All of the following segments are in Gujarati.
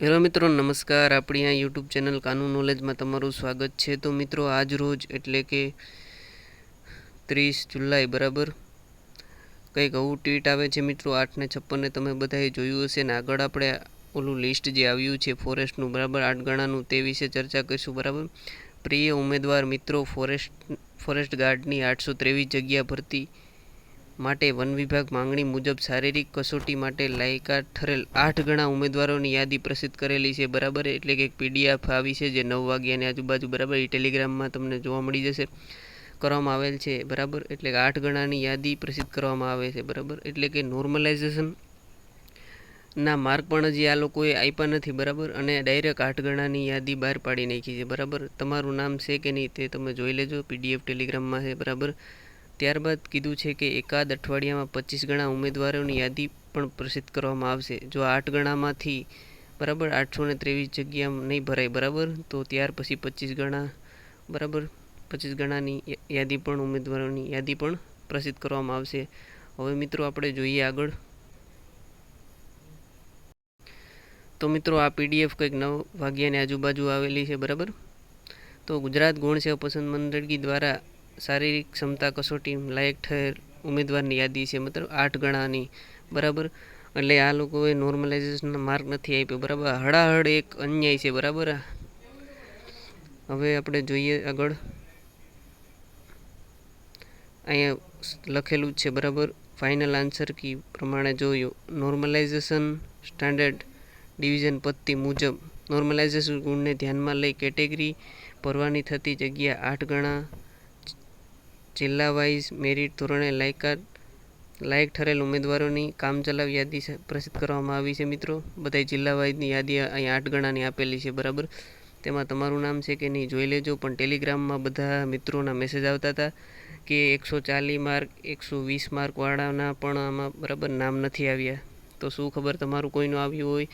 હેલો મિત્રો, નમસ્કાર. આપણી આ યુટ્યુબ ચેનલ કાનૂન નોલેજમાં તમારું સ્વાગત છે. તો મિત્રો, આજ રોજ એટલે કે 30 જુલાઈ બરાબર કંઈક આવું ટ્વીટ આવે છે મિત્રો 8:56 તમે બધાએ જોયું હશે ને. આગળ આપણે ઓલું લિસ્ટ જે આવ્યું છે ફોરેસ્ટનું બરાબર 8 ગણાનું તે વિશે ચર્ચા કરીશું બરાબર. પ્રિય ઉમેદવાર મિત્રો, ફોરેસ્ટ ગાર્ડની 823 જગ્યા ભરતી માટે વન વિભાગ માંગણી મુજબ શારીરિક કસોટી માટે લાયકાત ઠરેલ 8 ગણા ઉમેદવારોની યાદી પ્રસિદ્ધ કરેલી છે બરાબર. એટલે કે એક પીડીએફ આવી છે જે 9 વાગ્યાની આજુબાજુ બરાબર એ ટેલિગ્રામમાં તમને જોવા મળી જશે, કરવામાં આવેલ છે બરાબર. એટલે કે 8 ગણાની યાદી પ્રસિદ્ધ કરવામાં આવે છે બરાબર. એટલે કે નોર્મલાઇઝેશન ના માર્ક પણ હજી આ લોકોએ આપ્યા નથી બરાબર, અને ડાયરેક્ટ 8 ગણાની યાદી બહાર પાડી નાખી છે બરાબર. તમારું નામ છે કે નહીં તે તમે જોઈ લેજો, પીડીએફ ટેલિગ્રામમાં છે બરાબર. ત્યારબાદ કીધું છે કે એકાદ અઠવાડિયામાં 25 ગણા ઉમેદવારોની યાદી પણ પ્રસિદ્ધ કરવામાં આવશે. જો 8 ગણામાંથી બરાબર 823 જગ્યા નહીં ભરાય બરાબર, તો ત્યાર પછી 25 ગણા બરાબર 25 ગણાની યાદી પણ ઉમેદવારોની યાદી પણ પ્રસિદ્ધ કરવામાં આવશે. હવે મિત્રો આપણે જોઈએ આગળ. તો મિત્રો, આ પીડીએફ કંઈક 9 વાગ્યાની આજુબાજુ આવેલી છે બરાબર. તો ગુજરાત ગૌણ સેવા પસંદ મંડળી દ્વારા શારીરિક ક્ષમતા કસોટી લાયક થયેલ ઉમેદવારની યાદી છે મતલબ 8 ગણાની બરાબર. એટલે આ લોકોએ નોર્મલાઇઝેશન માર્ક નથી આપ્યો બરાબર. હળાહળ એક અન્યાય છે બરાબર. હવે આપણે જોઈએ આગળ. અહીંયા લખેલું જ છે બરાબર. ફાઇનલ આન્સર કી પ્રમાણે જોયું નોર્મલાઇઝેશન સ્ટાન્ડર્ડ ડિવિઝન પદ્ધતિ મુજબ નોર્મલાઇઝેશન ગુણને ધ્યાનમાં લઈ કેટેગરી ભરવાની થતી જગ્યા 8 ગણા જિલ્લા વાઇઝ મેરિટ ધોરણે લાયક ઠરેલ ઉમેદવારોની કામચલાઉ યાદી પ્રસિદ્ધ કરવામાં આવી છે મિત્રો. બધા જિલ્લા વાઇઝની યાદી અહીંયા 8 ગણાની આપેલી છે બરાબર. તેમાં તમારું નામ છે કે નહીં જોઈ લેજો. પણ ટેલિગ્રામમાં બધા મિત્રોના મેસેજ આવતા હતા કે 140 માર્ક 120 માર્કવાળાના પણ આમાં બરાબર નામ નથી આવ્યા. તો શું ખબર તમારું કોઈનું આવ્યું હોય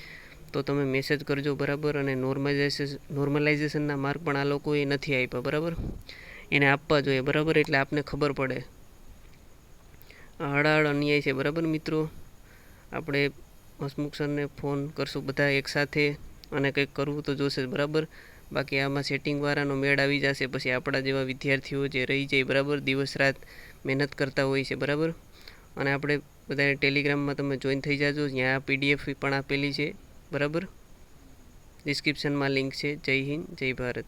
તો તમે મેસેજ કરજો બરાબર. અને નોર્મલાઇઝેશનના માર્ક પણ આ લોકોએ નથી આપ્યા બરાબર, એને આપવા જોઈએ બરાબર. એટલે આપને ખબર પડે. હળાહળ અન્યાય છે બરાબર મિત્રો. આપણે હસમુખ સરને ફોન કરશું બધા એકસાથે અને કંઈક કરવું તો જોશે બરાબર. બાકી આમાં સેટિંગવાળાનો મેળ આવી જશે પછી આપણા જેવા વિદ્યાર્થીઓ જે રહી જાય બરાબર, દિવસ રાત મહેનત કરતા હોય છે બરાબર. અને આપણે બધા ટેલિગ્રામમાં તમે જોઈન થઈ જાજો, ત્યાં પીડીએફ પણ આપેલી છે બરાબર. ડિસ્ક્રિપ્શનમાં લિંક છે. જય હિન્દ, જય ભારત.